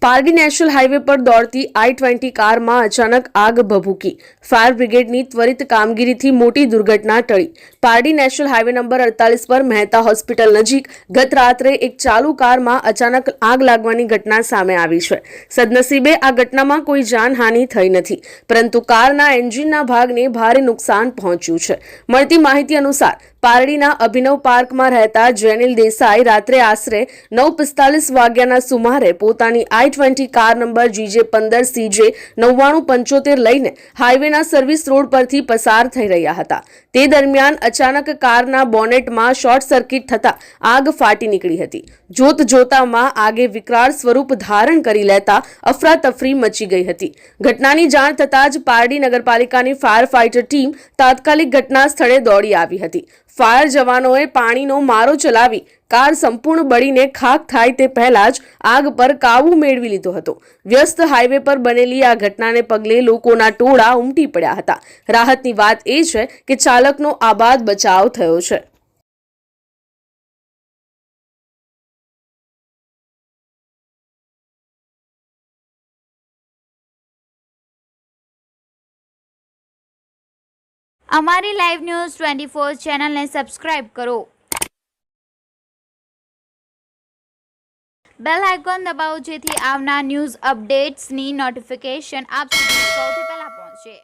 Pardi national highway પર દોડતી I-20 કારમાં અચાનક આગ ભભૂકી. ફાયર બ્રિગેડની ત્વરિત કામગીરીથી મોટી દુર્ઘટના ટળી. પારડી નેશનલ હાઈવે નંબર 48 પર મહેતા હોસ્પિટલ નજીક ગત રાત્રે એક ચાલુ કારમાં અચાનક આગ લાગવાની ઘટના સામે આવી છે. સદનસીબે આ ઘટનામાં કોઈ જાનહાનિ થઈ નથી, પરંતુ કારના એન્જિનના ભાગને ભારે નુકસાન પહોંચ્યું છે. મળતી માહિતી અનુસાર પારડીના અભિનવ પાર્કમાં રહેતા જેનિલ દેસાઈ રાત્રે આશરે 9:45 વાગ્યાના સુમારે પોતાની I-20 કાર નંબર GJ15CJ 9975 લઈને હાઈવેના સર્વિસ રોડ પરથી પસાર થઈ રહ્યા હતા. તે દરમિયાન અચાનક કારના બોનેટમાં શોર્ટ સર્કિટ થતા આગ ફાટી નીકળી હતી. જોત જોતામાં આગે વિકરાળ સ્વરૂપ ધારણ કરી લેતા અફરાતફરી મચી ગઈ હતી. ઘટનાની જાણ થતાં જ પારડી નગરપાલિકાની ફાયર ફાઈટર ટીમ તાત્કાલિક ઘટના સ્થળે દોડી આવી હતી. ફાયર જવાનોએ પાણીનો મારો ચલાવી કાર સંપૂર્ણ બળીને ખાખ થાય તે પહેલા જ આગ પર કાબુ મેળવી લીધો હતો. વ્યસ્ત હાઈવે પર બનેલી આ ઘટનાને પગલે લોકોના ટોળા ઉમટી પડ્યા હતા. રાહતની વાત એ છે કે ચાલકનો આબાદ બચાવ થયો છે. અમારી લાઈવ ન્યૂઝ 24 ચેનલને સબસ્ક્રાઇબ કરો. બેલ આઇકોન દબાવો જેથી આવનાર ન્યૂઝ અપડેટ્સની નોટિફિકેશન આપ સુધી સૌથી પહેલા પહોંચે.